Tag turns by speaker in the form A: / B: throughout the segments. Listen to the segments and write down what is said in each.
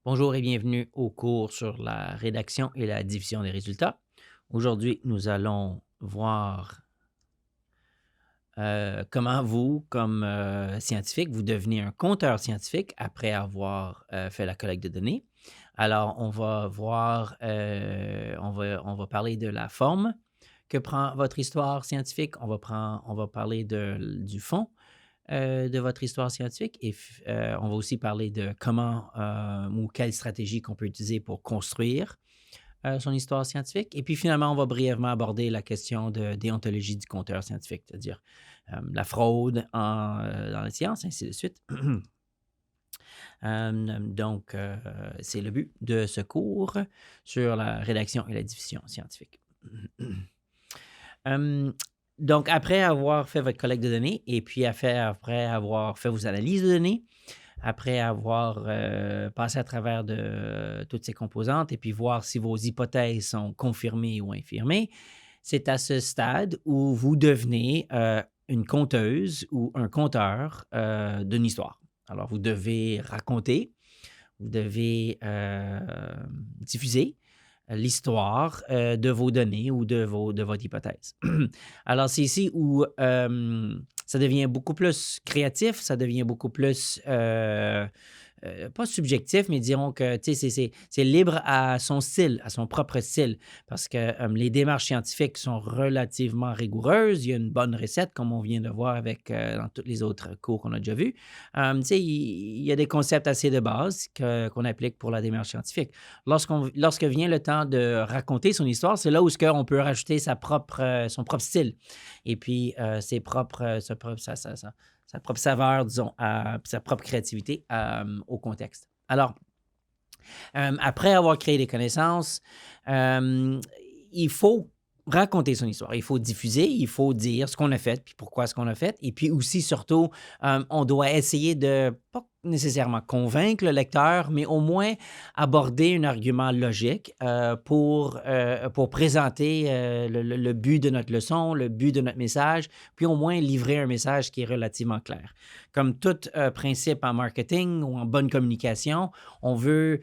A: Bonjour et bienvenue au cours sur la rédaction et la division des résultats. Aujourd'hui, nous allons voir comment vous, comme scientifique, vous devenez un compteur scientifique après avoir fait la collecte de données. Alors, on va voir, on va parler de la forme que prend votre histoire scientifique. On va parler du fond de votre histoire scientifique et on va aussi parler de comment ou quelles stratégies qu'on peut utiliser pour construire son histoire scientifique. Et puis finalement, on va brièvement aborder la question de déontologie du conteur scientifique, c'est-à-dire la fraude dans la science, ainsi de suite. Donc, c'est le but de ce cours sur la rédaction et la diffusion scientifique. Hum, donc, après avoir fait votre collecte de données et puis après avoir fait vos analyses de données, après avoir passé à travers de toutes ces composantes et puis voir si vos hypothèses sont confirmées ou infirmées, c'est à ce stade où vous devenez une conteuse ou un conteur d'une histoire. Alors, vous devez raconter, vous devez diffuser l'histoire de vos données ou de votre hypothèse. Alors, c'est ici où ça devient beaucoup plus créatif, ça devient beaucoup plus, pas subjectif, mais dirons que c'est libre à son style, à son propre style, parce que les démarches scientifiques sont relativement rigoureuses. Il y a une bonne recette, comme on vient de voir dans tous les autres cours qu'on a déjà vus. Il y a des concepts assez de base qu'on applique pour la démarche scientifique. Lorsque vient le temps de raconter son histoire, c'est là où on peut rajouter son propre style et puis sa propre saveur, disons, sa propre créativité au contexte. Alors, après avoir créé des connaissances, il faut raconter son histoire. Il faut diffuser, il faut dire ce qu'on a fait, puis pourquoi ce qu'on a fait. Et puis aussi, surtout, on doit essayer de, pas nécessairement convaincre le lecteur, mais au moins aborder un argument logique pour présenter le but de notre leçon, le but de notre message, puis au moins livrer un message qui est relativement clair. Comme tout principe en marketing ou en bonne communication, on veut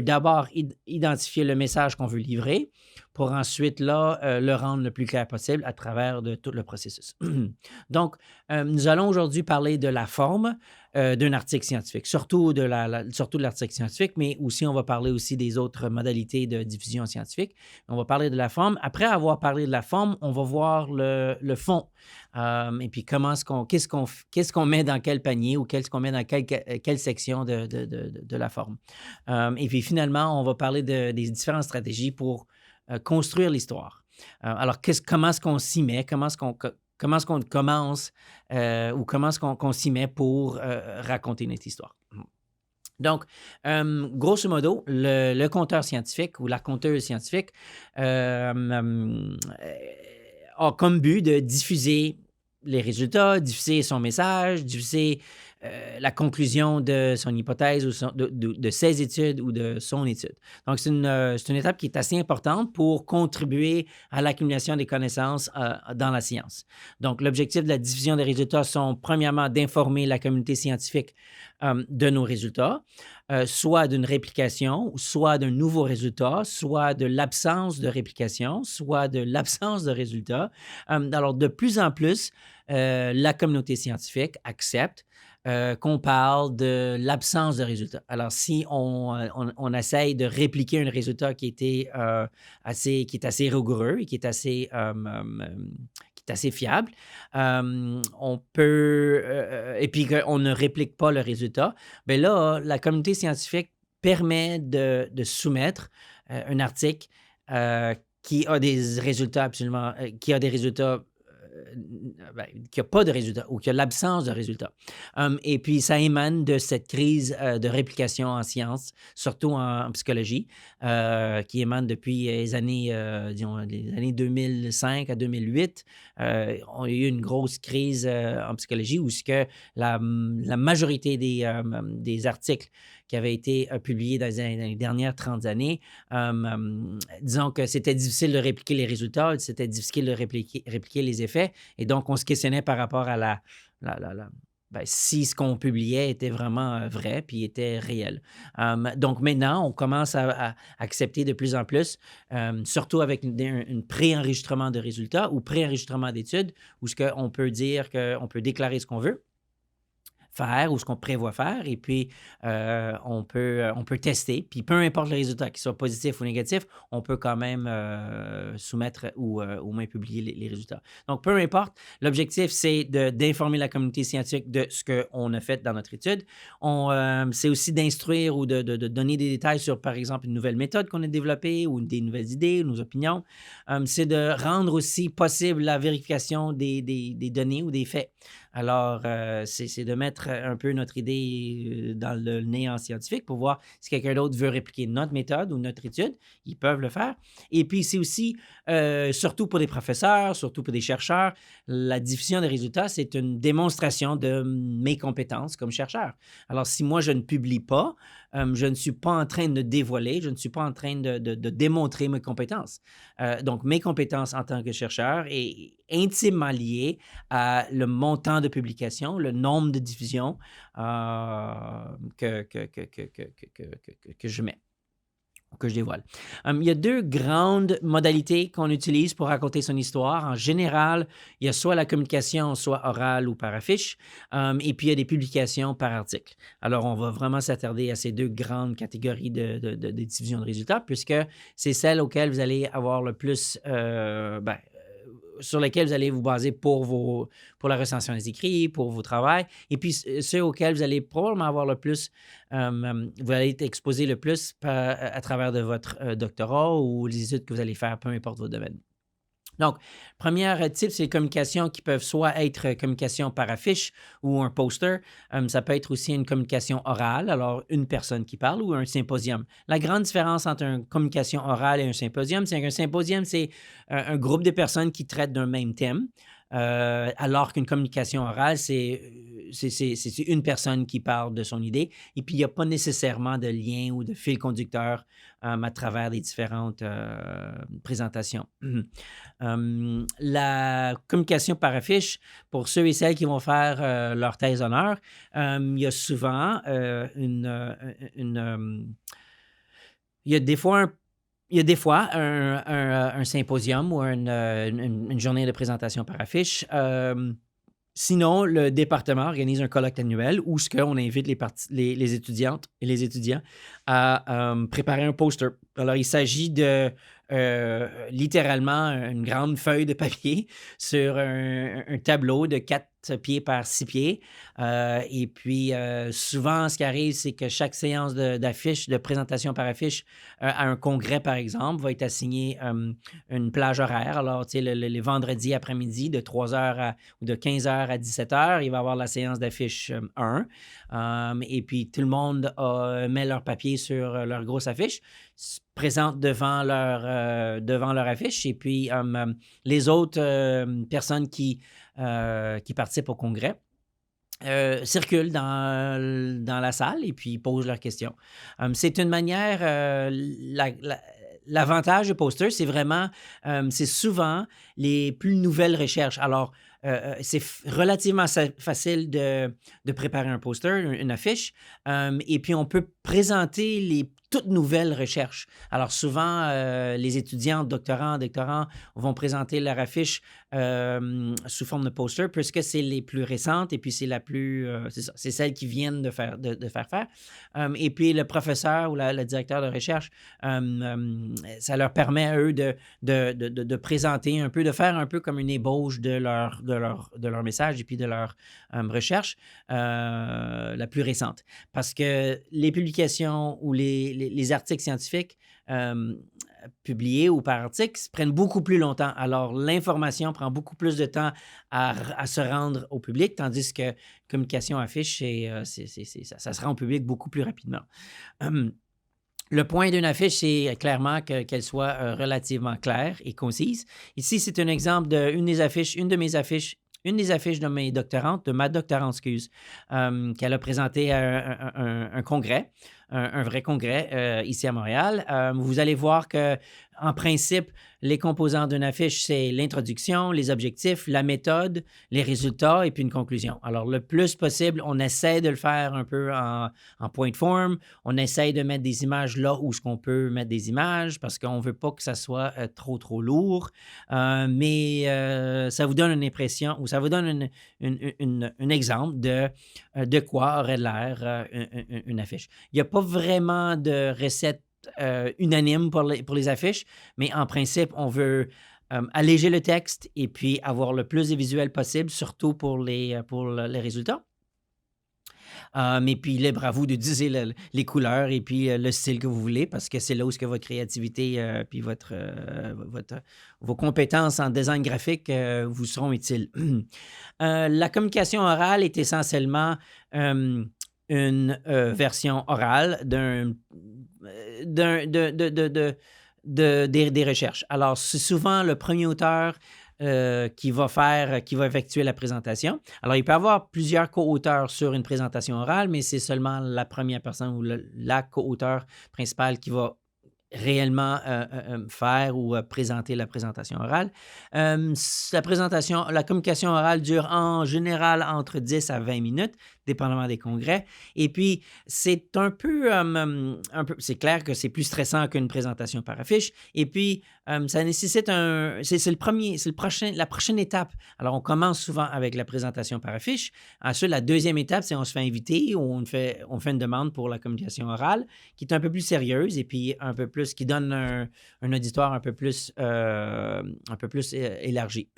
A: d'abord identifier le message qu'on veut livrer pour ensuite, là, le rendre le plus clair possible à travers de tout le processus. Donc, nous allons aujourd'hui parler de la forme d'un article scientifique, surtout de l'article scientifique, mais aussi on va parler aussi des autres modalités de diffusion scientifique. On va parler de la forme. Après avoir parlé de la forme, on va voir le fond. Et puis, qu'est-ce qu'on met dans quel panier ou qu'est-ce qu'on met dans quelle section de la forme. Et puis, finalement, on va parler des différentes stratégies pour construire l'histoire. Alors, comment est-ce qu'on s'y met? Comment est-ce qu'on commence ou comment est-ce qu'on s'y met pour raconter notre histoire? Donc, grosso modo, le conteur scientifique ou la conteuse scientifique a comme but de diffuser les résultats, diffuser son message, diffuser la conclusion de son hypothèse ou de ses études ou de son étude. Donc, c'est une étape qui est assez importante pour contribuer à l'accumulation des connaissances dans la science. Donc, l'objectif de la diffusion des résultats sont premièrement d'informer la communauté scientifique de nos résultats, soit d'une réplication, soit d'un nouveau résultat, soit de l'absence de réplication, soit de l'absence de résultat. Alors, de plus en plus, la communauté scientifique accepte qu'on parle de l'absence de résultats. Alors, si on essaye de répliquer un résultat qui est assez rigoureux et qui est assez fiable, on peut, et puis qu'on ne réplique pas le résultat, bien là, la communauté scientifique permet de soumettre un article qui a des résultats qui n'a pas de résultats ou qui a l'absence de résultats. Et puis, ça émane de cette crise de réplication en sciences, surtout en psychologie, qui émane depuis disons, les années 2005 à 2008. On a eu une grosse crise en psychologie où la majorité des articles qui avaient été publiés dans les dernières 30 années, disons que c'était difficile de répliquer les résultats, c'était difficile de répliquer les effets. Et donc, on se questionnait par rapport à ben, si ce qu'on publiait était vraiment vrai puis était réel. Donc maintenant, on commence à accepter de plus en plus, surtout avec une pré-enregistrement de résultats ou pré-enregistrement d'études, où ce qu'on peut dire qu'on peut déclarer ce qu'on veut faire ou ce qu'on prévoit faire et puis on peut tester. Puis peu importe le résultat, qu'il soit positif ou négatif, on peut quand même soumettre ou au moins publier les résultats. Donc peu importe, l'objectif c'est d'informer la communauté scientifique de ce qu'on a fait dans notre étude. C'est aussi d'instruire ou de donner des détails sur, par exemple, une nouvelle méthode qu'on a développée ou des nouvelles idées, nos opinions. C'est de rendre aussi possible la vérification des données ou des faits. Alors, c'est de mettre un peu notre idée dans le néant scientifique pour voir si quelqu'un d'autre veut répliquer notre méthode ou notre étude. Ils peuvent le faire. Et puis, c'est aussi, surtout pour des professeurs, surtout pour des chercheurs, la diffusion des résultats, c'est une démonstration de mes compétences comme chercheur. Alors, si moi, je ne publie pas, je ne suis pas en train de dévoiler, je ne suis pas en train de démontrer mes compétences. Donc, mes compétences en tant que chercheur est intimement liées à le montant de publication, le nombre de diffusions que je mets, que je dévoile. Il y a deux grandes modalités qu'on utilise pour raconter son histoire. En général, il y a soit la communication, soit orale ou par affiche, et puis il y a des publications par article. Alors, on va vraiment s'attarder à ces deux grandes catégories de diffusion de résultats, puisque c'est celles auxquelles vous allez avoir le plus, sur lesquels vous allez vous baser pour la recension des écrits, pour vos travaux, et puis ceux auxquels vous allez probablement avoir le plus, vous allez être exposé le plus à travers de votre doctorat ou les études que vous allez faire, peu importe votre domaine. Donc, premier type, c'est les communications qui peuvent soit être communication par affiche ou un poster. Ça peut être aussi une communication orale, alors une personne qui parle ou un symposium. La grande différence entre une communication orale et un symposium, c'est qu'un symposium, c'est un groupe de personnes qui traitent d'un même thème. Alors qu'une communication orale, c'est une personne qui parle de son idée et puis il n'y a pas nécessairement de lien ou de fil conducteur à travers les différentes présentations. La communication par affiche, pour ceux et celles qui vont faire leur thèse d'honneur, il y a souvent il y a des fois un symposium ou une journée de présentation par affiche. Sinon, le département organise un colloque annuel où on invite les étudiantes et les étudiants à préparer un poster. Alors, il s'agit de littéralement une grande feuille de papier sur un tableau de 4 pieds par 6 pieds. Et puis, souvent, ce qui arrive, c'est que chaque séance d'affiche, de présentation par affiche à un congrès, par exemple, va être assignée une plage horaire. Alors, tu sais, les vendredis après-midi, de 3 heures ou de 15 heures à 17 heures, il va y avoir la séance d'affiche 1. Et puis, tout le monde met leur papier sur leur grosse affiche, se présente devant leur affiche. Et puis, les autres personnes qui participent au congrès circulent dans la salle et puis posent leurs questions. C'est une manière, l'avantage de poster, c'est vraiment, c'est souvent les plus nouvelles recherches. Alors, c'est relativement facile de préparer un poster, une affiche, et puis on peut présenter les toutes nouvelles recherches. Alors souvent, les étudiants, doctorants vont présenter leur affiche sous forme de poster puisque c'est les plus récentes et puis c'est la plus, c'est celles qui viennent de faire faire. Et puis le professeur ou le directeur de recherche, ça leur permet à eux de présenter un peu, de faire un peu comme une ébauche de leur message et puis de leur recherche la plus récente. Parce que les publications ou les articles scientifiques publiés ou par article prennent beaucoup plus longtemps. Alors, l'information prend beaucoup plus de temps à se rendre au public, tandis que communication affiche, ça se rend au public beaucoup plus rapidement. Le point d'une affiche, c'est clairement qu'elle soit relativement claire et concise. Ici, c'est un exemple d'une des affiches de ma doctorante, qu'elle a présenté à un congrès. un vrai congrès ici à Montréal. Vous allez voir que, en principe, les composants d'une affiche, c'est l'introduction, les objectifs, la méthode, les résultats et puis une conclusion. Alors, le plus possible, on essaie de le faire un peu en point de forme. On essaie de mettre des images là où ce qu'on peut mettre des images parce qu'on ne veut pas que ça soit trop lourd. Mais ça vous donne une impression ou ça vous donne un exemple de quoi aurait l'air une affiche. Il n'y a pas vraiment de recette unanime pour les affiches, mais en principe, on veut alléger le texte et puis avoir le plus de visuels possible, surtout pour les résultats. Et puis, libre à vous d'utiliser les couleurs et puis le style que vous voulez parce que c'est là où ce que votre créativité puis vos compétences en design graphique vous seront utiles. La communication orale est essentiellement une version orale des recherches. Alors, c'est souvent le premier auteur qui va effectuer la présentation. Alors, il peut y avoir plusieurs co-auteurs sur une présentation orale, mais c'est seulement la première personne ou la co-auteur principale qui va réellement faire ou présenter la présentation orale. La communication orale dure en général entre 10 à 20 minutes, dépendamment des congrès. Et puis, c'est c'est clair que c'est plus stressant qu'une présentation par affiche. Et puis, ça nécessite la prochaine étape. Alors, on commence souvent avec la présentation par affiche. Ensuite, la deuxième étape, c'est on se fait inviter ou on fait une demande pour la communication orale qui est un peu plus sérieuse et puis un peu plus, qui donne un auditoire un peu plus élargi.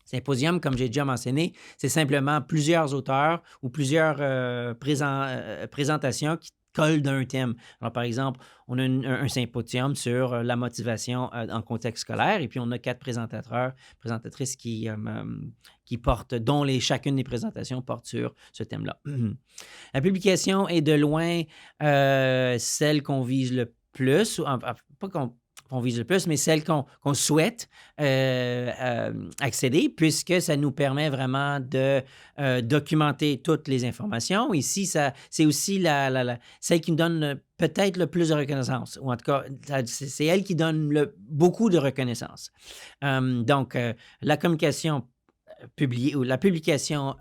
A: Symposium, comme j'ai déjà mentionné, c'est simplement plusieurs auteurs ou plusieurs présentations qui collent d'un thème. Alors, par exemple, on a un symposium sur la motivation en contexte scolaire et puis on a 4 présentatrices qui portent, dont chacune des présentations porte sur ce thème-là. La publication est de loin celle qu'on vise le plus, pas qu'on vise le plus, mais celle qu'on souhaite accéder, puisque ça nous permet vraiment de documenter toutes les informations. Ici, c'est aussi celle qui nous donne peut-être le plus de reconnaissance, ou en tout cas, c'est elle qui donne beaucoup de reconnaissance. Donc, la communication publiée ou la publication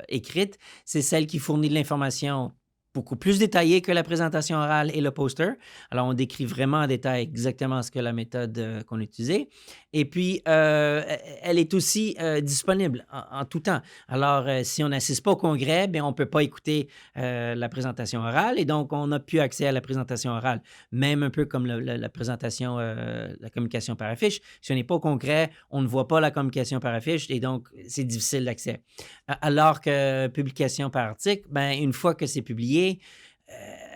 A: écrite, c'est celle qui fournit de l'information beaucoup plus détaillée que la présentation orale et le poster. Alors, on décrit vraiment en détail exactement ce que la méthode qu'on a utilisée. Et puis, elle est aussi disponible en tout temps. Alors, si on n'assiste pas au congrès, bien, on ne peut pas écouter la présentation orale et donc, on n'a plus accès à la présentation orale, même un peu comme la présentation, la communication par affiche. Si on n'est pas au congrès, on ne voit pas la communication par affiche et donc, c'est difficile d'accès. Alors que publication par article, bien, une fois que c'est publié,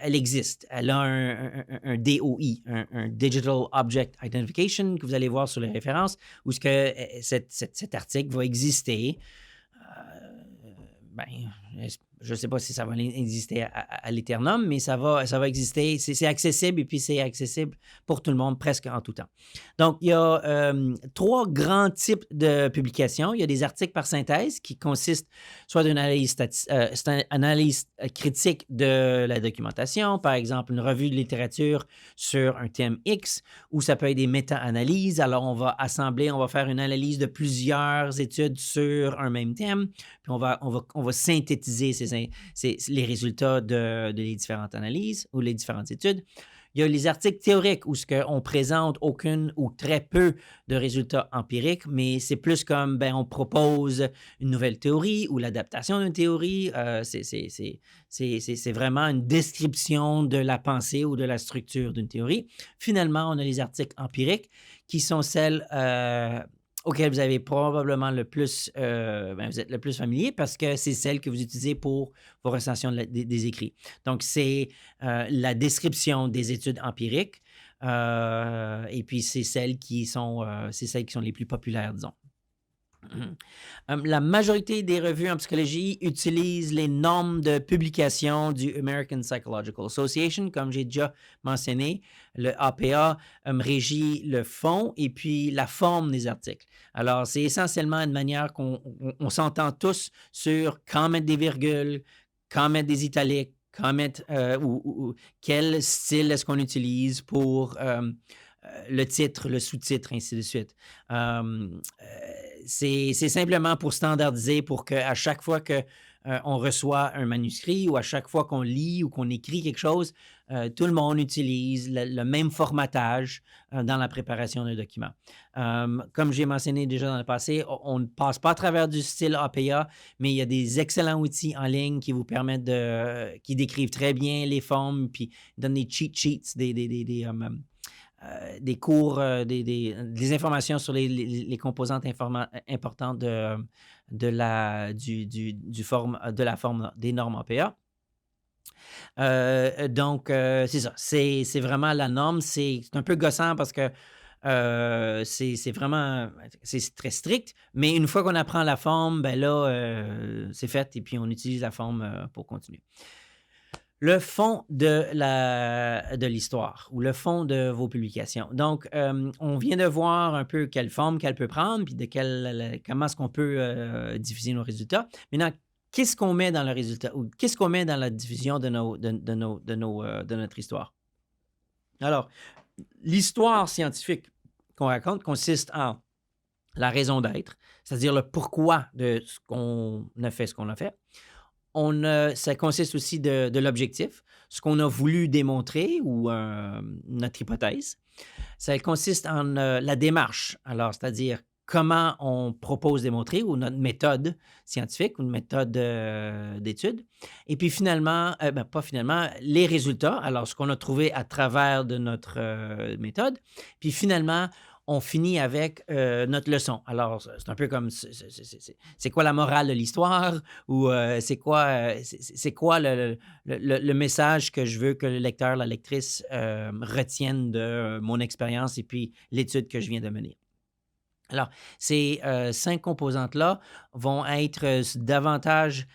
A: elle existe. Elle a un DOI, un Digital Object Identification, que vous allez voir sur les références, où cet article va exister. Je ne sais pas si ça va exister à l'éternum, mais ça va exister. C'est accessible et puis c'est accessible pour tout le monde presque en tout temps. Donc, il y a 3 grands types de publications. Il y a des articles par synthèse qui consistent soit d'une analyse critique de la documentation, par exemple une revue de littérature sur un thème X, ou ça peut être des méta-analyses. Alors, on va faire une analyse de plusieurs études sur un même thème, puis on va synthétiser les résultats de les différentes analyses ou les différentes études. Il y a les articles théoriques où on présente aucune ou très peu de résultats empiriques, mais c'est plus comme, on propose une nouvelle théorie ou l'adaptation d'une théorie. C'est vraiment une description de la pensée ou de la structure d'une théorie. Finalement, on a les articles empiriques qui sont celles auxquelles vous avez probablement vous êtes le plus familier parce que c'est celle que vous utilisez pour vos recensions des écrits. Donc, c'est la description des études empiriques et puis c'est celles qui sont les plus populaires, disons. La majorité des revues en psychologie utilisent les normes de publication du American Psychological Association. Comme j'ai déjà mentionné, le APA régit le fond et puis la forme des articles. Alors, c'est essentiellement une manière qu'on s'entend tous sur quand mettre des virgules, quand mettre des italiques, comment, ou quel style est-ce qu'on utilise pour le titre, le sous-titre, ainsi de suite. C'est simplement pour standardiser, pour qu'à chaque fois que on reçoit un manuscrit ou à chaque fois qu'on lit ou qu'on écrit quelque chose, tout le monde utilise le même formatage dans la préparation d'un document. Comme j'ai mentionné déjà dans le passé, on ne passe pas à travers du style APA, mais il y a des excellents outils en ligne qui vous permettent qui décrivent très bien les formes, puis donnent des cheat sheets, des cours, des informations sur les composantes importantes de la forme des normes APA. Donc, c'est ça. C'est vraiment la norme. C'est un peu gossant parce que c'est vraiment c'est très strict, mais une fois qu'on apprend la forme, ben là, c'est fait et puis on utilise la forme pour continuer. Le fond de l'histoire ou le fond de vos publications. Donc, on vient de voir un peu quelle forme qu'elle peut prendre, puis comment est-ce qu'on peut diffuser nos résultats. Maintenant, qu'est-ce qu'on met dans le résultat ou qu'est-ce qu'on met dans la diffusion de notre histoire? Alors, l'histoire scientifique qu'on raconte consiste en la raison d'être, c'est-à-dire le pourquoi de ce qu'on a fait, ce qu'on a fait. Ça consiste aussi de l'objectif, ce qu'on a voulu démontrer ou notre hypothèse. Ça consiste en la démarche, alors c'est-à-dire comment on propose de démontrer ou notre méthode scientifique ou une méthode d'étude. Et puis finalement, pas finalement, les résultats, alors ce qu'on a trouvé à travers de notre méthode. Puis finalement, on finit avec notre leçon. Alors, c'est un peu comme, c'est quoi la morale de l'histoire ou c'est quoi le message que je veux que le lecteur, la lectrice retienne de mon expérience et puis l'étude que je viens de mener. Alors, ces 5 composantes-là vont être davantage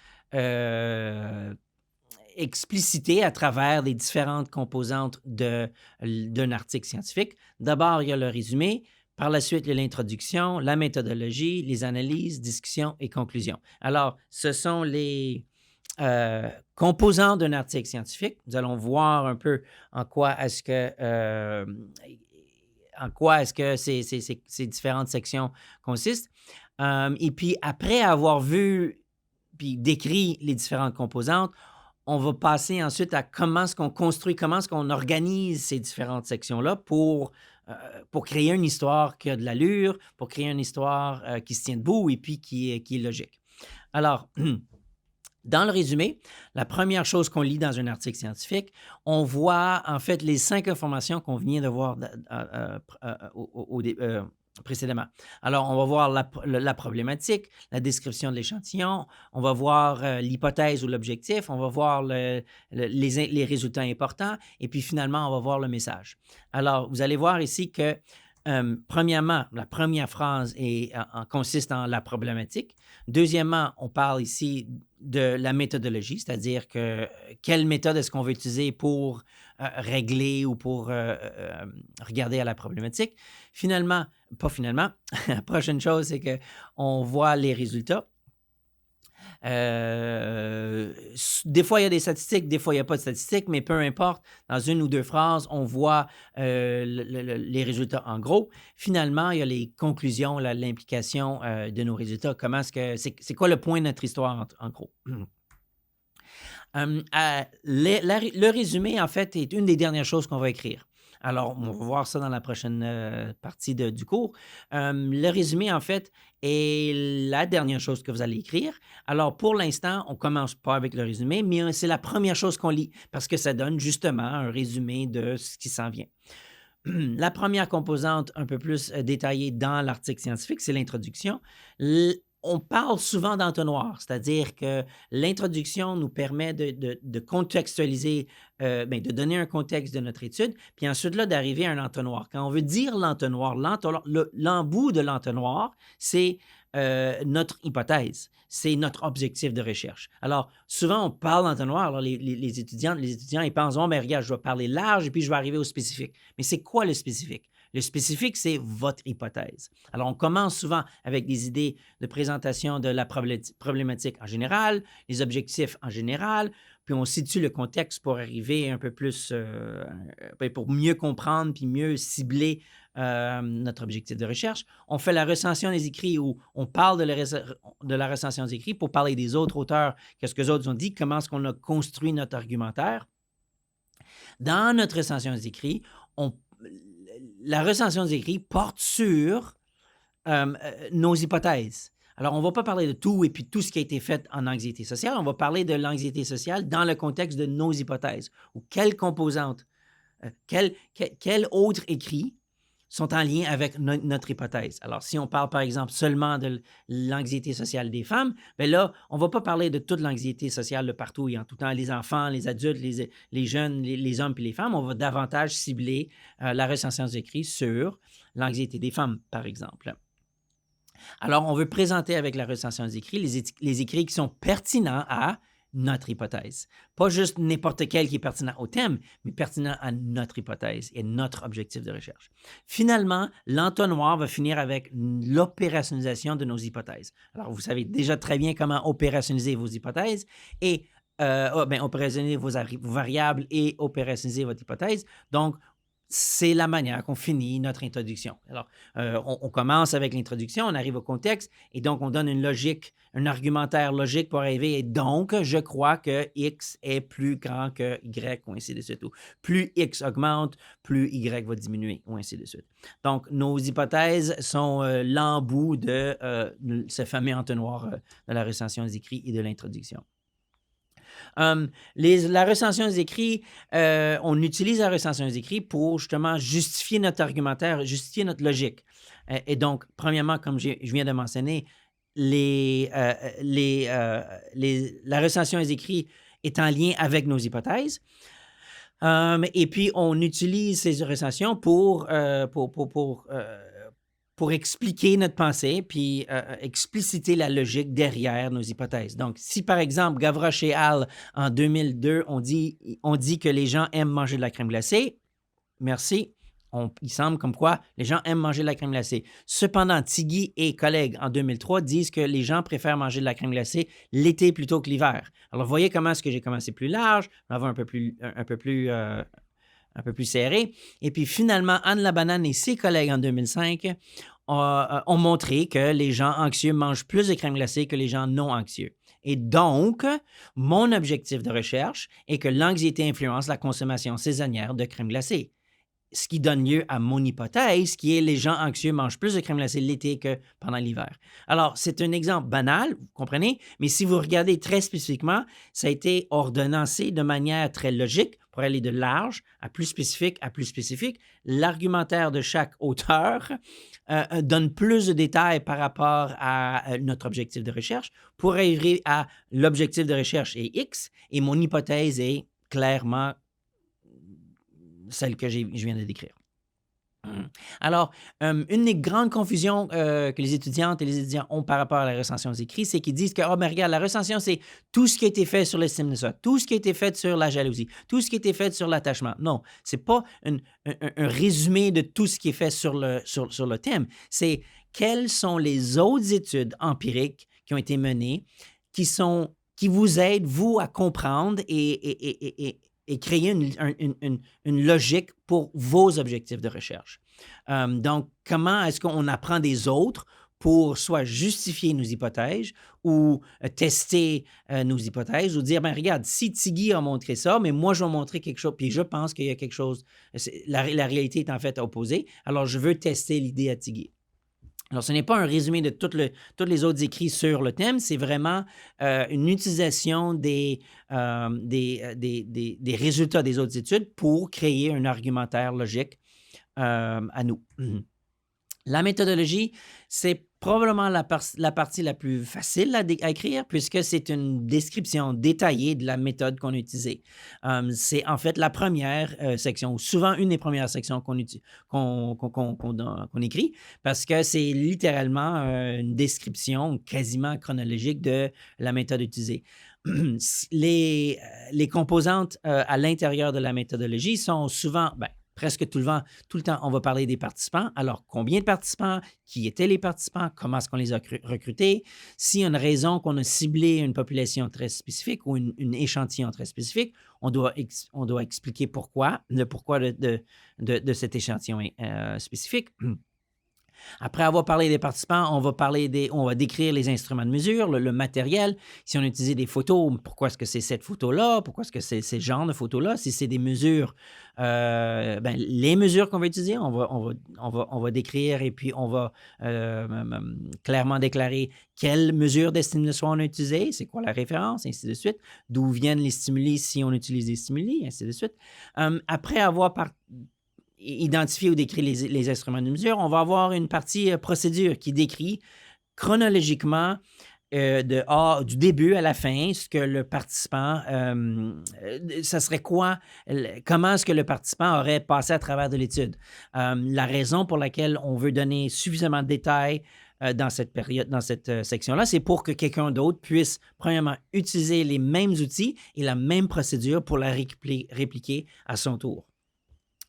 A: explicitées à travers les différentes composantes d'un article scientifique. D'abord, il y a le résumé. Par la suite, il y a l'introduction, la méthodologie, les analyses, discussions et conclusions. Alors, ce sont les composants d'un article scientifique. Nous allons voir un peu en quoi est-ce que ces différentes sections consistent. Et puis, après avoir vu puis décrit les différentes composantes, on va passer ensuite à comment est-ce qu'on construit, comment est-ce qu'on organise ces différentes sections-là pour créer une histoire qui a de l'allure, pour créer une histoire qui se tient debout et puis qui est logique. Alors, dans le résumé, la première chose qu'on lit dans un article scientifique, on voit en fait les 5 informations qu'on vient de voir précédemment. Alors, on va voir la problématique, la description de l'échantillon, on va voir l'hypothèse ou l'objectif, on va voir les résultats importants et puis finalement, on va voir le message. Alors, vous allez voir ici que premièrement, la première phrase consiste en la problématique. Deuxièmement, on parle ici de la méthodologie, c'est-à-dire que quelle méthode est-ce qu'on veut utiliser pour régler ou pour regarder à la problématique. La prochaine chose, c'est qu'on voit les résultats. Des fois, il y a des statistiques, des fois, il n'y a pas de statistiques, mais peu importe, dans une ou deux phrases, on voit les résultats en gros. Finalement, il y a les conclusions, l'implication de nos résultats. C'est quoi le point de notre histoire en gros? Le résumé, en fait, est une des dernières choses qu'on va écrire. Alors, on va voir ça dans la prochaine partie du cours. Le résumé, en fait, est la dernière chose que vous allez écrire. Alors, pour l'instant, on ne commence pas avec le résumé, mais c'est la première chose qu'on lit parce que ça donne justement un résumé de ce qui s'en vient. La première composante un peu plus détaillée dans l'article scientifique, c'est l'introduction. On parle souvent d'entonnoir, c'est-à-dire que l'introduction nous permet de contextualiser, de donner un contexte de notre étude, puis ensuite là, d'arriver à un entonnoir. Quand on veut dire l'entonnoir, l'embout de l'entonnoir, c'est notre hypothèse, c'est notre objectif de recherche. Alors, souvent, on parle d'entonnoir, alors les étudiants, ils pensent, oh, mais regarde, je vais parler large et puis je vais arriver au spécifique. Mais c'est quoi le spécifique? Le spécifique, c'est votre hypothèse. Alors, on commence souvent avec des idées de présentation de la problématique en général, les objectifs en général, puis on situe le contexte pour arriver un peu plus, pour mieux comprendre puis mieux cibler notre objectif de recherche. On fait la recension des écrits où on parle de la recension des écrits pour parler des autres auteurs, qu'est-ce que les autres ont dit, comment est-ce qu'on a construit notre argumentaire. Dans notre recension des écrits, la recension des écrits porte sur nos hypothèses. Alors, on ne va pas parler de tout et puis tout ce qui a été fait en anxiété sociale. On va parler de l'anxiété sociale dans le contexte de nos hypothèses ou quelles composantes, quels autres écrits sont en lien avec notre hypothèse. Alors, si on parle, par exemple, seulement de l'anxiété sociale des femmes, bien là, on ne va pas parler de toute l'anxiété sociale de partout et en tout temps, les enfants, les adultes, les jeunes, les hommes et les femmes. On va davantage cibler la recension des écrits sur l'anxiété des femmes, par exemple. Alors, on veut présenter avec la recension des écrits les écrits qui sont pertinents à notre hypothèse. Pas juste n'importe quel qui est pertinent au thème, mais pertinent à notre hypothèse et notre objectif de recherche. Finalement, l'entonnoir va finir avec l'opérationnalisation de nos hypothèses. Alors, vous savez déjà très bien comment opérationnaliser vos hypothèses et opérationnaliser vos variables et opérationnaliser votre hypothèse. Donc, c'est la manière qu'on finit notre introduction. Alors, on commence avec l'introduction, on arrive au contexte, et donc on donne une logique, un argumentaire logique pour arriver. Et donc, je crois que X est plus grand que Y, ou ainsi de suite. Ou plus X augmente, plus Y va diminuer, ou ainsi de suite. Donc, nos hypothèses sont l'embout de ce fameux entonnoir de la recension des écrits et de l'introduction. La recension des écrits, on utilise la recension des écrits pour justement justifier notre argumentaire, justifier notre logique. Et donc, premièrement, comme je viens de mentionner, la recension des écrits est en lien avec nos hypothèses. Et puis, on utilise ces recensions pour expliquer notre pensée, puis expliciter la logique derrière nos hypothèses. Donc, si par exemple, Gavroche et Al, en 2002, on dit que les gens aiment manger de la crème glacée, merci, il semble comme quoi les gens aiment manger de la crème glacée. Cependant, Tigui et collègues, en 2003, disent que les gens préfèrent manger de la crème glacée l'été plutôt que l'hiver. Alors, vous voyez comment est-ce que j'ai commencé plus large, un peu plus serré. Et puis finalement, Anne Labanane et ses collègues en 2005 ont montré que les gens anxieux mangent plus de crème glacée que les gens non anxieux. Et donc, mon objectif de recherche est que l'anxiété influence la consommation saisonnière de crème glacée. Ce qui donne lieu à mon hypothèse, qui est les gens anxieux mangent plus de crème glacée l'été que pendant l'hiver. Alors, c'est un exemple banal, vous comprenez, mais si vous regardez très spécifiquement, ça a été ordonnancé de manière très logique pour aller de large à plus spécifique à plus spécifique. L'argumentaire de chaque auteur donne plus de détails par rapport à notre objectif de recherche pour arriver à l'objectif de recherche est X et mon hypothèse est clairement celle que je viens de décrire. Alors, une des grandes confusions que les étudiantes et les étudiants ont par rapport à la recension des écrits, c'est qu'ils disent que, mais regarde, la recension, c'est tout ce qui a été fait sur l'estime de soi, tout ce qui a été fait sur la jalousie, tout ce qui a été fait sur l'attachement. Non, ce n'est pas un résumé de tout ce qui est fait sur le thème. C'est quelles sont les autres études empiriques qui ont été menées qui vous aident, vous, à comprendre et créer une logique pour vos objectifs de recherche. Donc, comment est-ce qu'on apprend des autres pour soit justifier nos hypothèses ou tester nos hypothèses ou dire, regarde, si Tigui a montré ça, mais moi, je vais montrer quelque chose, puis je pense qu'il y a quelque chose, la réalité est en fait opposée, alors je veux tester l'idée à Tigui. Alors, ce n'est pas un résumé de tous les autres écrits sur le thème, c'est vraiment une utilisation des résultats des autres études pour créer un argumentaire logique à nous. La méthodologie, c'est probablement la partie la plus facile à écrire puisque c'est une description détaillée de la méthode qu'on a utilisée. C'est en fait la première section, ou souvent une des premières sections qu'on écrit parce que c'est littéralement une description quasiment chronologique de la méthode utilisée. Les composantes à l'intérieur de la méthodologie sont souvent, presque tout le temps, on va parler des participants. Alors, combien de participants? Qui étaient les participants? Comment est-ce qu'on les a recrutés? S'il y a une raison qu'on a ciblé une population très spécifique ou une échantillon très spécifique, on doit expliquer pourquoi, le pourquoi de cet échantillon spécifique. Après avoir parlé des participants, on va décrire les instruments de mesure, le matériel. Si on a utilisé des photos, pourquoi est-ce que c'est cette photo-là? Pourquoi est-ce que c'est ce genre de photo-là? Si c'est des mesures, les mesures qu'on va utiliser, on va décrire et puis on va clairement déclarer quelles mesures d'estimation on a utilisées, c'est quoi la référence, et ainsi de suite, d'où viennent les stimuli si on utilise des stimuli, et ainsi de suite. Après avoir identifier ou décrire les instruments de mesure, on va avoir une partie procédure qui décrit chronologiquement du début à la fin ce que le participant, ça serait quoi, comment est-ce que le participant aurait passé à travers de l'étude. La raison pour laquelle on veut donner suffisamment de détails dans cette période, dans cette section-là, c'est pour que quelqu'un d'autre puisse, premièrement, utiliser les mêmes outils et la même procédure pour la répliquer à son tour.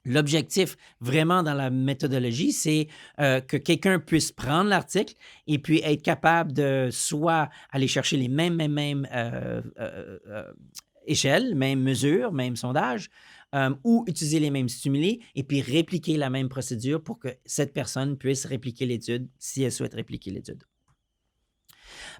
A: L'objectif, vraiment, dans la méthodologie, c'est que quelqu'un puisse prendre l'article et puis être capable de soit aller chercher les mêmes échelles, mêmes mesures, mêmes sondages, ou utiliser les mêmes stimuli et puis répliquer la même procédure pour que cette personne puisse répliquer l'étude si elle souhaite répliquer l'étude.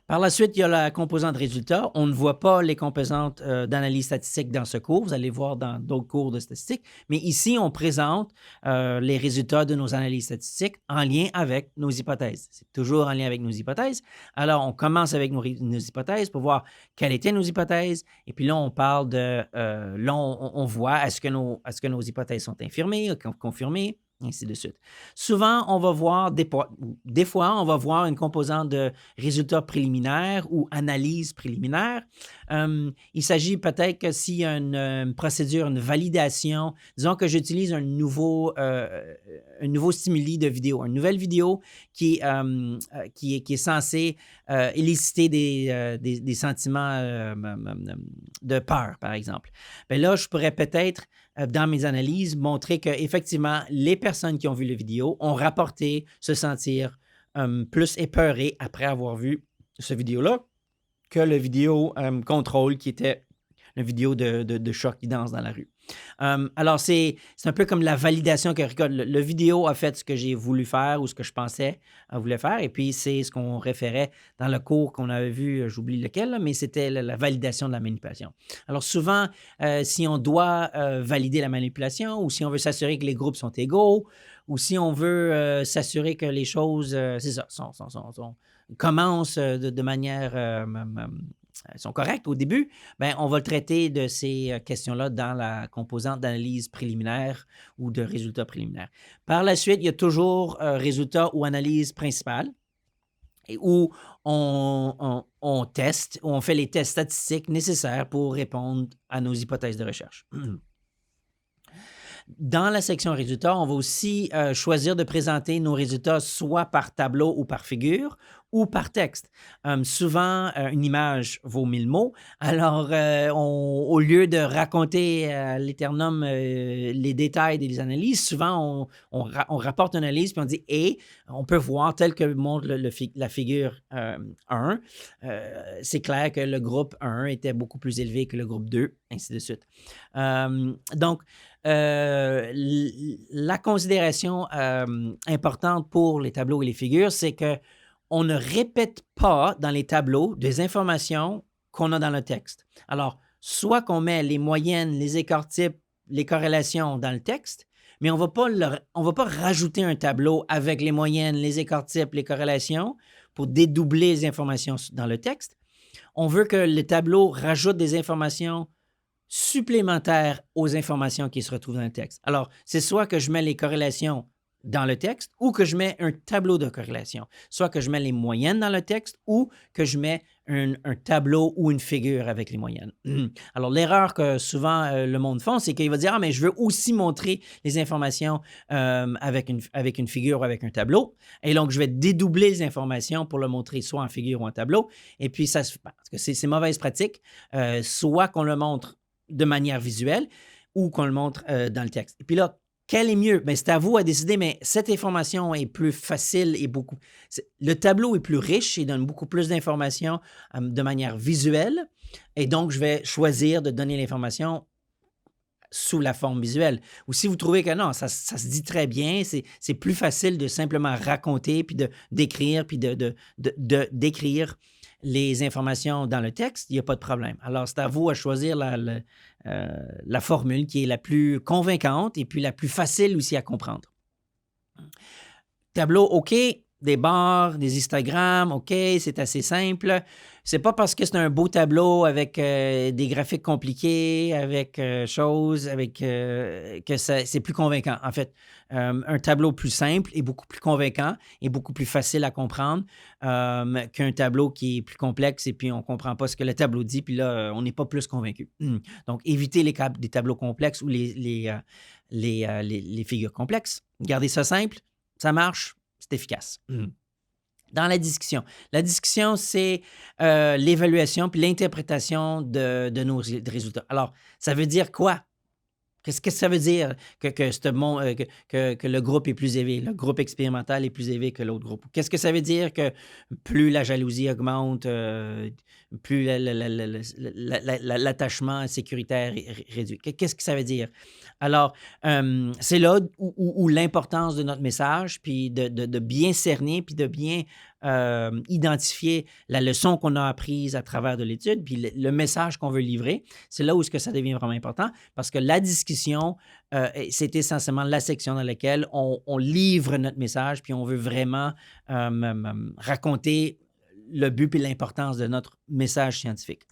A: Par la suite, il y a la composante résultat. On ne voit pas les composantes d'analyse statistique dans ce cours. Vous allez voir dans d'autres cours de statistique. Mais ici, on présente les résultats de nos analyses statistiques en lien avec nos hypothèses. C'est toujours en lien avec nos hypothèses. Alors, on commence avec nos hypothèses pour voir quelles étaient nos hypothèses. Et puis là, on parle de... là, on voit est-ce que nos hypothèses sont infirmées, confirmées, ainsi de suite. Souvent, on va voir, des fois, on va voir une composante de résultats préliminaires ou analyse préliminaire. Il s'agit peut-être que s'il y a une procédure, une validation, disons que j'utilise un nouveau stimuli de vidéo, une nouvelle vidéo qui est censée éliciter des sentiments de peur, par exemple. Bien là, je pourrais peut-être dans mes analyses, montrer qu'effectivement, les personnes qui ont vu la vidéo ont rapporté se sentir plus épeurées après avoir vu ce vidéo-là que le vidéo contrôle qui était une vidéo de chat qui danse dans la rue. Alors, c'est un peu comme la validation que le vidéo a fait ce que j'ai voulu faire ou ce que je pensais voulait faire, et puis c'est ce qu'on référait dans le cours qu'on avait vu, j'oublie lequel, là, mais c'était la validation de la manipulation. Alors, souvent, si on doit valider la manipulation ou si on veut s'assurer que les groupes sont égaux ou si on veut s'assurer que les choses, c'est ça, commencent de manière... sont correctes au début, bien, on va le traiter de ces questions-là dans la composante d'analyse préliminaire ou de résultats préliminaires. Par la suite, il y a toujours résultat ou analyse principale où on teste, où on fait les tests statistiques nécessaires pour répondre à nos hypothèses de recherche. Dans la section résultats, on va aussi choisir de présenter nos résultats soit par tableau ou par figure ou par texte. Souvent, une image vaut 1000 mots. Alors, au lieu de raconter à l'éternum les détails des analyses, souvent, on rapporte une analyse puis on dit « et on peut voir tel que montre la figure 1. C'est clair que le groupe 1 était beaucoup plus élevé que le groupe 2, ainsi de suite. Donc, la considération importante pour les tableaux et les figures, c'est qu'on ne répète pas dans les tableaux des informations qu'on a dans le texte. Alors, soit qu'on met les moyennes, les écarts-types, les corrélations dans le texte, mais on ne va pas rajouter un tableau avec les moyennes, les écarts-types, les corrélations pour dédoubler les informations dans le texte. On veut que le tableau rajoute des informations supplémentaires aux informations qui se retrouvent dans le texte. Alors, c'est soit que je mets les corrélations dans le texte ou que je mets un tableau de corrélation. Soit que je mets les moyennes dans le texte ou que je mets un tableau ou une figure avec les moyennes. Alors, l'erreur que souvent le monde font, c'est qu'il va dire « Ah, mais je veux aussi montrer les informations avec une figure ou avec un tableau. » Et donc, je vais dédoubler les informations pour le montrer soit en figure ou en tableau. Et puis, parce que c'est mauvaise pratique, soit qu'on le montre de manière visuelle ou qu'on le montre dans le texte. Et puis là, Quel est mieux? Bien, c'est à vous à décider, mais cette information est plus facile et le tableau est plus riche et donne beaucoup plus d'informations de manière visuelle. Et donc, je vais choisir de donner l'information sous la forme visuelle. Ou si vous trouvez que non, ça se dit très bien, c'est plus facile de simplement raconter, puis d'écrire, puis d'écrire les informations dans le texte, il n'y a pas de problème. Alors, c'est à vous à choisir la formule qui est la plus convaincante et puis la plus facile aussi à comprendre. Tableau, OK. Des barres, des histogrammes, OK, c'est assez simple. C'est pas parce que c'est un beau tableau avec des graphiques compliqués, avec que c'est plus convaincant. En fait, un tableau plus simple est beaucoup plus convaincant et beaucoup plus facile à comprendre qu'un tableau qui est plus complexe et puis on ne comprend pas ce que le tableau dit, puis là, on n'est pas plus convaincu. Donc, évitez des tableaux complexes ou les figures complexes. Gardez ça simple, ça marche. C'est efficace. Dans la discussion, c'est l'évaluation puis l'interprétation de nos résultats. Alors, ça veut dire quoi? Qu'est-ce que ça veut dire que le groupe est plus élevé, le groupe expérimental est plus élevé que l'autre groupe? Qu'est-ce que ça veut dire que plus la jalousie augmente, plus l'attachement sécuritaire est réduit? Qu'est-ce que ça veut dire? Alors, c'est là où l'importance de notre message, puis de bien cerner, puis de bien identifier la leçon qu'on a apprise à travers de l'étude, puis le message qu'on veut livrer, c'est là où ce que ça devient vraiment important, parce que la discussion, c'est essentiellement la section dans laquelle on livre notre message, puis on veut vraiment raconter le but et l'importance de notre message scientifique.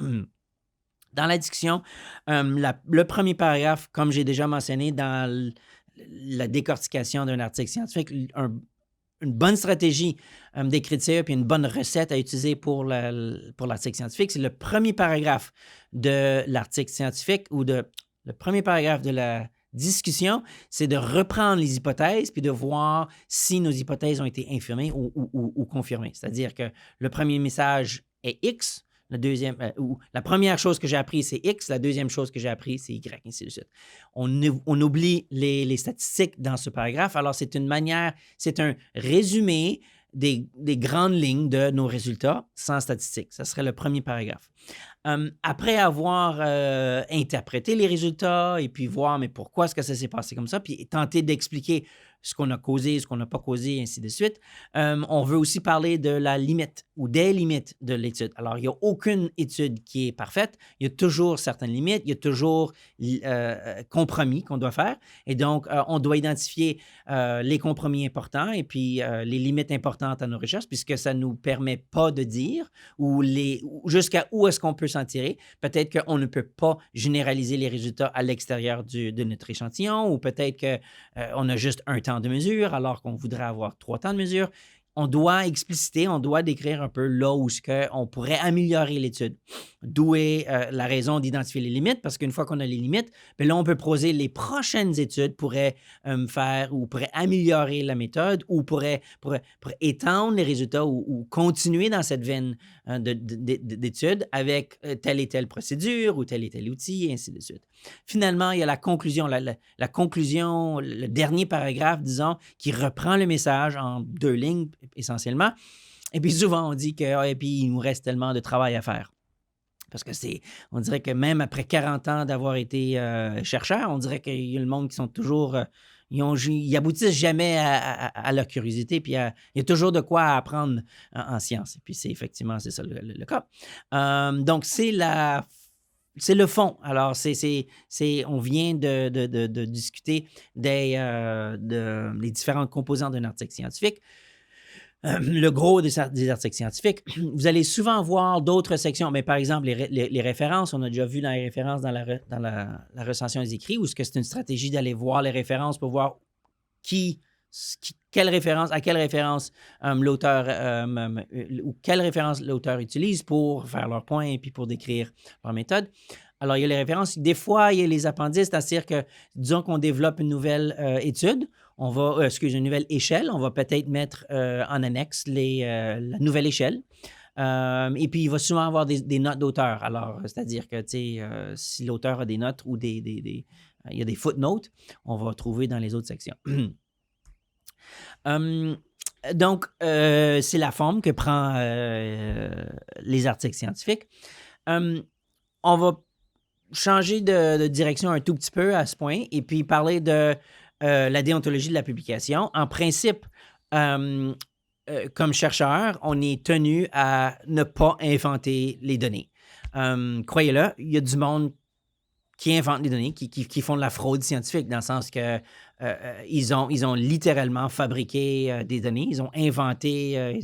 A: Dans la discussion, le premier paragraphe, comme j'ai déjà mentionné dans la décortication d'un article scientifique, une bonne stratégie d'écriture puis une bonne recette à utiliser pour l'article scientifique, c'est le premier paragraphe de l'article scientifique ou le premier paragraphe de la discussion, c'est de reprendre les hypothèses puis de voir si nos hypothèses ont été infirmées ou confirmées. C'est-à-dire que le premier message est X, la première chose que j'ai appris, c'est X, la deuxième chose que j'ai appris, c'est Y, ainsi de suite. On oublie les statistiques dans ce paragraphe. Alors, c'est un résumé des grandes lignes de nos résultats sans statistiques. Ça serait le premier paragraphe. Après avoir interprété les résultats et puis voir, mais pourquoi est-ce que ça s'est passé comme ça, puis tenter d'expliquer ce qu'on a causé, ce qu'on n'a pas causé, ainsi de suite. On veut aussi parler de la limite ou des limites de l'étude. Alors, il n'y a aucune étude qui est parfaite. Il y a toujours certaines limites. Il y a toujours compromis qu'on doit faire. Et donc, on doit identifier les compromis importants et puis les limites importantes à nos recherches, puisque ça ne nous permet pas de dire jusqu'à où est-ce qu'on peut s'en tirer. Peut-être qu'on ne peut pas généraliser les résultats à l'extérieur de notre échantillon ou peut-être qu'on a juste un temps de mesure alors qu'on voudrait avoir 3 temps de mesure. On doit expliciter, on doit décrire un peu là où on pourrait améliorer l'étude. D'où est la raison d'identifier les limites, parce qu'une fois qu'on a les limites, bien là, on peut poser les prochaines études pourraient pourraient améliorer la méthode ou pourraient étendre les résultats ou continuer dans cette veine d'études avec telle et telle procédure ou tel et tel outil, et ainsi de suite. Finalement, il y a la conclusion. La conclusion, le dernier paragraphe, disons, qui reprend le message en 2 lignes essentiellement. Et puis souvent, on dit que puis il nous reste tellement de travail à faire. Parce que on dirait que même après 40 ans d'avoir été chercheur, on dirait qu'il y a le monde qui sont toujours... ils aboutissent jamais à leur curiosité, puis il y a toujours de quoi apprendre en sciences. Et puis c'est ça le cas. Donc, c'est le fond. Alors, on vient de discuter des différentes composantes d'un article scientifique. Le gros des articles scientifiques, vous allez souvent voir d'autres sections, mais par exemple, les références, on a déjà vu dans les références dans la recension des écrits, où c'est une stratégie d'aller voir les références pour voir à quelle référence l'auteur ou quelle référence l'auteur utilise pour faire leur point et puis pour décrire leur méthode. Alors, il y a les références. Des fois, il y a les appendices, c'est-à-dire que, disons qu'on développe une nouvelle étude, une nouvelle échelle, on va peut-être mettre en annexe la nouvelle échelle. Et puis, il va souvent avoir des notes d'auteur. Alors, c'est-à-dire que, si l'auteur a des notes ou des il y a des footnotes, on va trouver dans les autres sections. Hum, donc, c'est la forme que prend les articles scientifiques. On va changer de direction un tout petit peu à ce point et puis parler de la déontologie de la publication. En principe, comme chercheur, on est tenu à ne pas inventer les données. Croyez-le, il y a du monde qui invente les données, qui font de la fraude scientifique, dans le sens que ils ont littéralement fabriqué des données, ils ont inventé,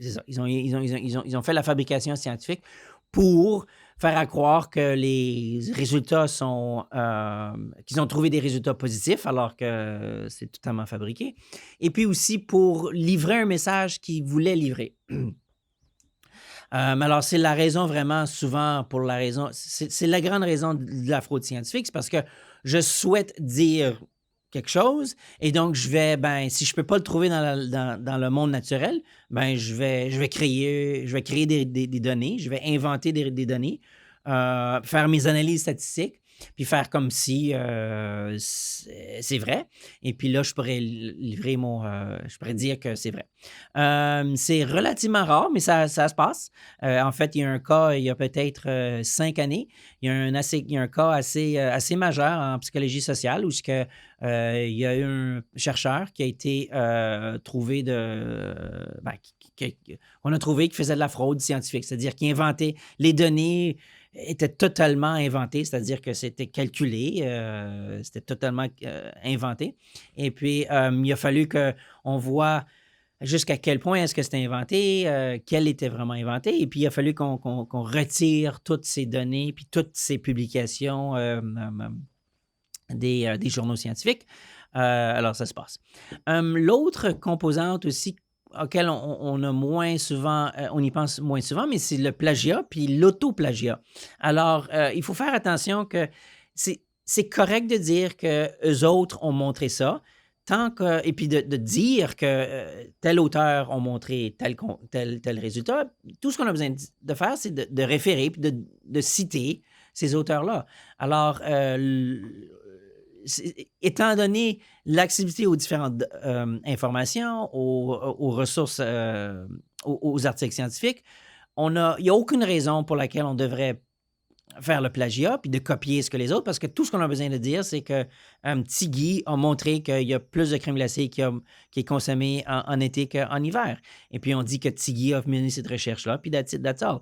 A: c'est ça, ils ont fait la fabrication scientifique pour faire à croire que les résultats sont, qu'ils ont trouvé des résultats positifs alors que c'est totalement fabriqué. Et puis aussi pour livrer un message qu'ils voulaient livrer. Alors, c'est la raison vraiment souvent pour la raison, c'est la grande raison de la fraude scientifique, c'est parce que je souhaite dire quelque chose et donc je vais, ben, si je ne peux pas le trouver dans le monde naturel, ben, je vais créer des données, je vais inventer des données, faire mes analyses statistiques, puis faire comme si c'est vrai. Et puis là, je pourrais livrer je pourrais dire que c'est vrai. C'est relativement rare, mais ça se passe. En fait, il y a un cas, il y a peut-être 5 années, il y a un cas assez majeur en psychologie sociale où il y a eu un chercheur qui a été trouvé on a trouvé qu'il faisait de la fraude scientifique, c'est-à-dire qu'il inventait les données était totalement inventé, c'est-à-dire que c'était calculé, c'était totalement inventé. Et puis, il a fallu qu'on voit jusqu'à quel point est-ce que c'était inventé, quel était vraiment inventé. Et puis, il a fallu qu'on retire toutes ces données, puis toutes ces publications des journaux scientifiques. Alors, ça se passe. L'autre composante aussi auquel on a moins souvent, on y pense moins souvent, mais c'est le plagiat puis l'autoplagiat. Alors, il faut faire attention que c'est correct de dire que eux autres ont montré ça, et puis de dire que tel auteur a montré tel résultat. Tout ce qu'on a besoin de faire, c'est de référer puis de citer ces auteurs-là. Alors, étant donné l'accessibilité aux différentes informations, aux ressources, aux articles scientifiques, il n'y a aucune raison pour laquelle on devrait faire le plagiat puis de copier ce que les autres, parce que tout ce qu'on a besoin de dire, c'est que Tigui a montré qu'il y a plus de crème glacée qui est consommé en été qu'en hiver. Et puis on dit que Tigui a mené cette recherche-là, puis that's it, that's all.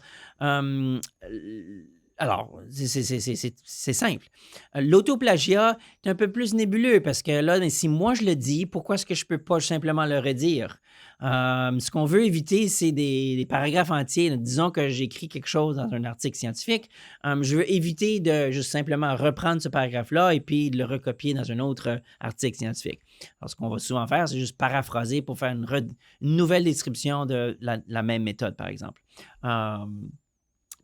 A: Alors, c'est simple. L'autoplagiat est un peu plus nébuleux parce que là, si moi je le dis, pourquoi est-ce que je ne peux pas simplement le redire? Ce qu'on veut éviter, c'est des paragraphes entiers. Disons que j'écris quelque chose dans un article scientifique. Je veux éviter de juste simplement reprendre ce paragraphe-là et puis de le recopier dans un autre article scientifique. Alors, ce qu'on va souvent faire, c'est juste paraphraser pour faire une nouvelle description de la même méthode, par exemple.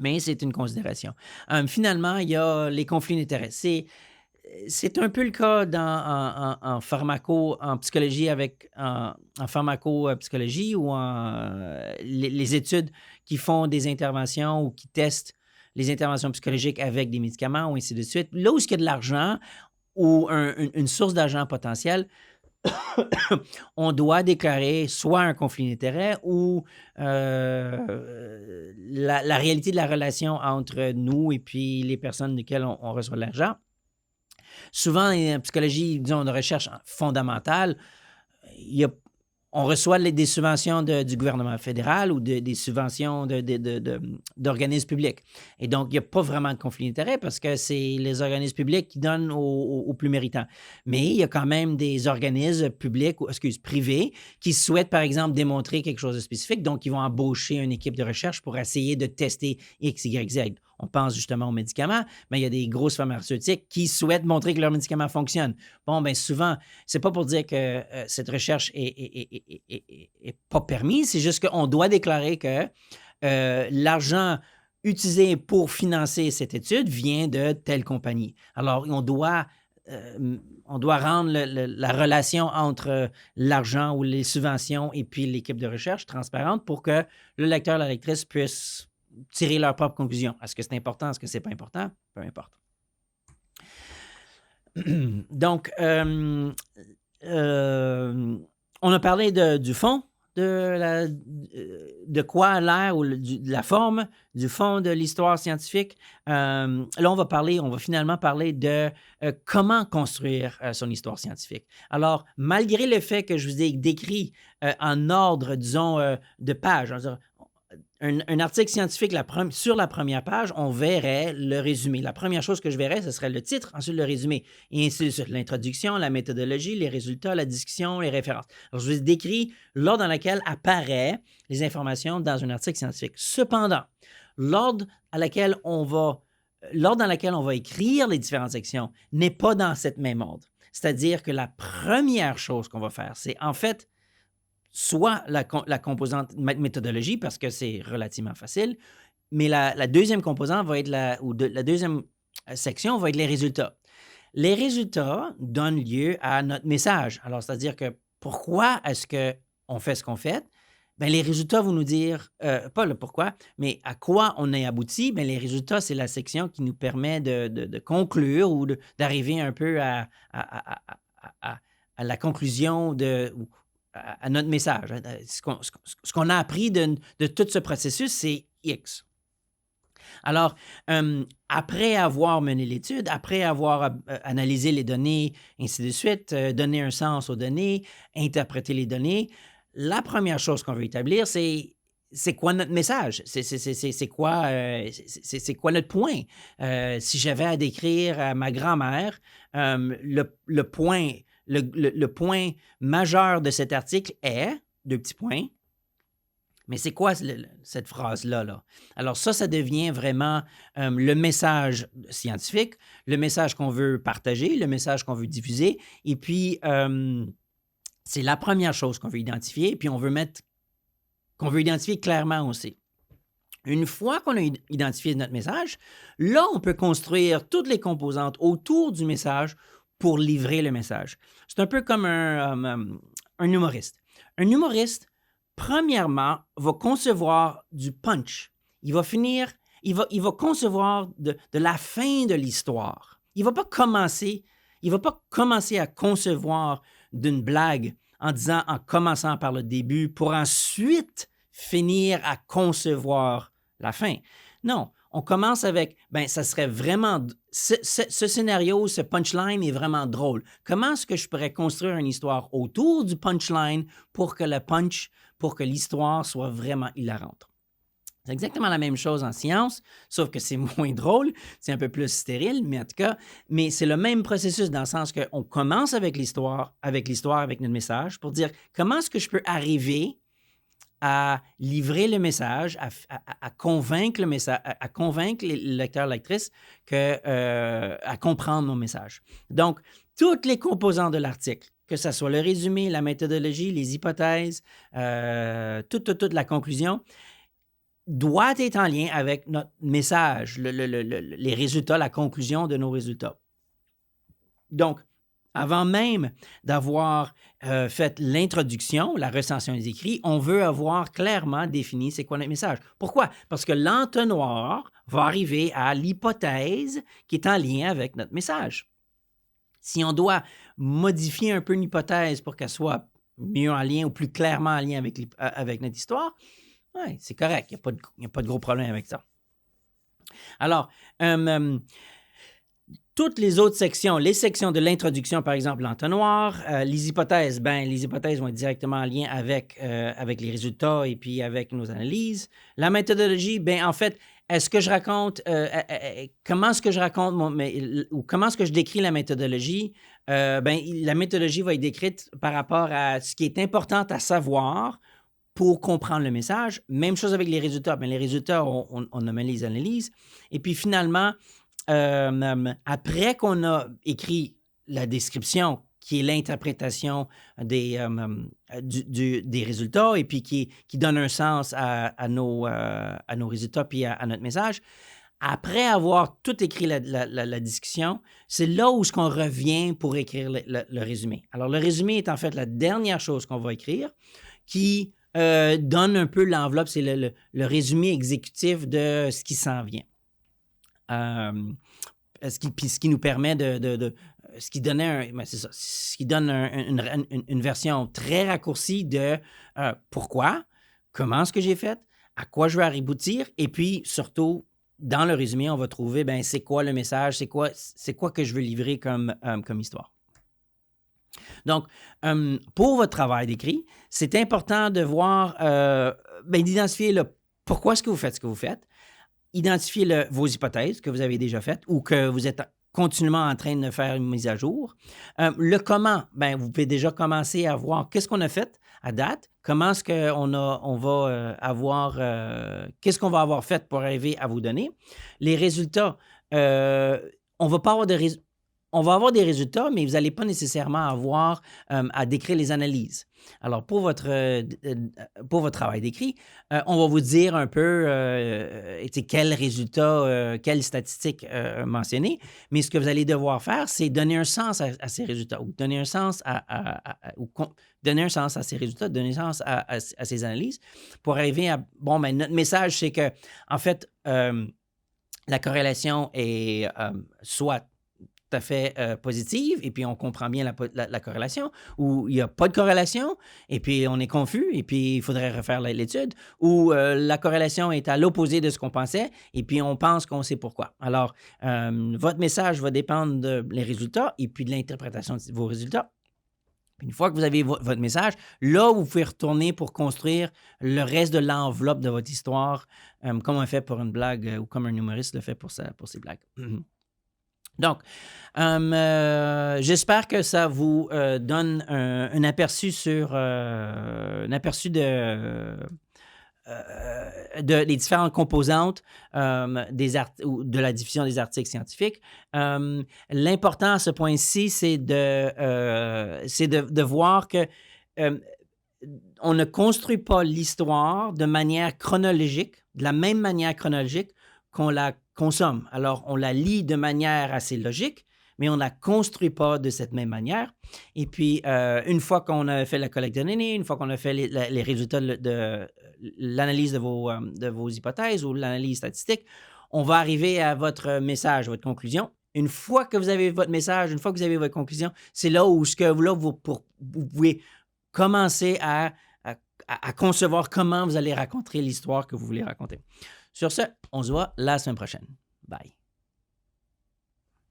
A: Mais c'est une considération. Finalement, il y a les conflits d'intérêts. C'est un peu le cas en psychologie en pharmacopsychologie ou les études qui font des interventions ou qui testent les interventions psychologiques avec des médicaments ou ainsi de suite. Là où il y a de l'argent ou une source d'argent potentielle, on doit déclarer soit un conflit d'intérêts ou la réalité de la relation entre nous et puis les personnes desquelles on reçoit de l'argent. Souvent, en psychologie, disons, de recherche fondamentale, on reçoit des subventions du gouvernement fédéral ou des subventions d'organismes publics. Et donc, il n'y a pas vraiment de conflit d'intérêts parce que c'est les organismes publics qui donnent aux plus méritants. Mais il y a quand même des organismes privés qui souhaitent, par exemple, démontrer quelque chose de spécifique. Donc, ils vont embaucher une équipe de recherche pour essayer de tester X, Y, Z. On pense justement aux médicaments, mais il y a des grosses pharmaceutiques qui souhaitent montrer que leurs médicaments fonctionnent. Bon, bien souvent, c'est pas pour dire que cette recherche est pas permise, c'est juste qu'on doit déclarer que l'argent utilisé pour financer cette étude vient de telle compagnie. Alors, on doit rendre la relation entre l'argent ou les subventions et puis l'équipe de recherche transparente pour que le lecteur, la lectrice puisse tirer leur propre conclusion. Est-ce que c'est important? Est-ce que c'est pas important? Peu importe. Donc, on a parlé du fond de quoi a l'air ou de la forme, du fond de l'histoire scientifique. Là, on va finalement parler de comment construire son histoire scientifique. Alors, malgré le fait que je vous ai décrit en ordre, disons, de pages, un article scientifique sur la première page, on verrait le résumé. La première chose que je verrais, ce serait le titre, ensuite le résumé, et ainsi de suite. L'introduction, la méthodologie, les résultats, la discussion, les références. Alors, je vous ai décrit l'ordre dans lequel apparaissent les informations dans un article scientifique. Cependant, l'ordre dans lequel on va écrire les différentes sections n'est pas dans cette même ordre. C'est-à-dire que la première chose qu'on va faire, c'est en fait soit la composante méthodologie, parce que c'est relativement facile, mais la deuxième composante va être la deuxième section va être les résultats. Les résultats donnent lieu à notre message. Alors, c'est-à-dire que pourquoi est-ce qu'on fait ce qu'on fait? Bien, les résultats vont nous dire, pas le pourquoi, mais à quoi on est abouti. Bien, les résultats, c'est la section qui nous permet de conclure ou d'arriver un peu à la conclusion à notre message. Ce qu'on a appris de tout ce processus, c'est X. Alors, après avoir mené l'étude, après avoir analysé les données, ainsi de suite, donné un sens aux données, interprété les données, la première chose qu'on veut établir, c'est quoi notre message? C'est quoi notre point? Si j'avais à décrire à ma grand-mère le point majeur de cet article est, deux petits points, mais c'est quoi cette phrase-là? Là? Alors ça devient vraiment le message scientifique, le message qu'on veut partager, le message qu'on veut diffuser, et puis c'est la première chose qu'on veut identifier, puis qu'on veut identifier clairement aussi. Une fois qu'on a identifié notre message, là, on peut construire toutes les composantes autour du message pour livrer le message. C'est un peu comme un humoriste. Un humoriste, premièrement, va concevoir du punch. Il va concevoir de la fin de l'histoire. Il ne va pas commencer à concevoir d'une blague en commençant par le début pour ensuite finir à concevoir la fin. Non, on commence avec, ça serait vraiment, ce scénario, ce punchline est vraiment drôle. Comment est-ce que je pourrais construire une histoire autour du punchline pour que l'histoire soit vraiment hilarante? C'est exactement la même chose en science, sauf que c'est moins drôle, c'est un peu plus stérile, mais en tout cas, c'est le même processus dans le sens qu'on commence avec l'histoire, avec notre message, pour dire comment est-ce que je peux arriver à livrer le message, à convaincre les lecteurs, lectrices à comprendre mon message. Donc, toutes les composantes de l'article, que ce soit le résumé, la méthodologie, les hypothèses, toute la conclusion, doit être en lien avec notre message, les résultats, la conclusion de nos résultats. Donc, avant même d'avoir fait l'introduction, la recension des écrits, on veut avoir clairement défini c'est quoi notre message. Pourquoi? Parce que l'entonnoir va arriver à l'hypothèse qui est en lien avec notre message. Si on doit modifier un peu une hypothèse pour qu'elle soit mieux en lien ou plus clairement en lien avec notre histoire, ouais, c'est correct, il n'y a pas de gros problème avec ça. Alors, toutes les autres sections, les sections de l'introduction, par exemple, l'entonnoir, les hypothèses vont être directement en lien avec les résultats et puis avec nos analyses. La méthodologie, en fait, est-ce que je raconte, comment est-ce que je raconte ou comment est-ce que je décris la méthodologie? La méthodologie va être décrite par rapport à ce qui est important à savoir pour comprendre le message. Même chose avec les résultats. Les résultats, on a mené les analyses. Et puis finalement, après qu'on a écrit la description, qui est l'interprétation des résultats et puis qui donne un sens à nos résultats puis à notre message, après avoir tout écrit la discussion, c'est là où on revient pour écrire le résumé. Alors, le résumé est en fait la dernière chose qu'on va écrire qui donne un peu l'enveloppe, c'est le résumé exécutif de ce qui s'en vient. Ce qui nous permet ce qui donnait c'est ça, ce qui donne une version très raccourcie de pourquoi, comment est-ce que j'ai fait, à quoi je vais aboutir, et puis surtout, dans le résumé, on va trouver c'est quoi le message, c'est quoi que je veux livrer comme histoire. Donc, pour votre travail d'écrit, c'est important de voir, d'identifier pourquoi est-ce que vous faites ce que vous faites, identifier vos hypothèses que vous avez déjà faites ou que vous êtes continuellement en train de faire une mise à jour. Le comment, vous pouvez déjà commencer à voir qu'est-ce qu'on a fait à date, comment est-ce qu'on va avoir, qu'est-ce qu'on va avoir fait pour arriver à vous donner. Les résultats, on va pas avoir de résultats. On va avoir des résultats, mais vous n'allez pas nécessairement avoir à décrire les analyses. Alors, pour votre travail d'écrit, on va vous dire un peu quels résultats, quelles statistiques mentionner, mais ce que vous allez devoir faire, c'est donner un sens à ces résultats ou donner un sens donner un sens à ces résultats, donner un sens à ces analyses pour arriver à, notre message, c'est que, en fait, la corrélation est soit tout à fait positive, et puis on comprend bien la corrélation, ou il n'y a pas de corrélation, et puis on est confus, et puis il faudrait refaire l'étude, ou la corrélation est à l'opposé de ce qu'on pensait, et puis on pense qu'on sait pourquoi. Alors, votre message va dépendre des résultats, et puis de l'interprétation de vos résultats. Puis une fois que vous avez votre message, là, vous pouvez retourner pour construire le reste de l'enveloppe de votre histoire, comme on fait pour une blague, ou comme un humoriste le fait pour ses blagues. Donc, j'espère que ça vous donne un aperçu sur des différentes composantes de la diffusion des articles scientifiques. L'important à ce point-ci, c'est de voir que on ne construit pas l'histoire de manière chronologique, de la même manière chronologique qu'on la consomme. Alors, on la lit de manière assez logique, mais on ne la construit pas de cette même manière. Et puis, une fois qu'on a fait la collecte de données, une fois qu'on a fait les résultats de l'analyse de vos hypothèses ou l'analyse statistique, on va arriver à votre message, votre conclusion. Une fois que vous avez votre message, une fois que vous avez votre conclusion, c'est là où vous pouvez commencer à concevoir comment vous allez raconter l'histoire que vous voulez raconter. Sur ce, on se voit la semaine prochaine. Bye.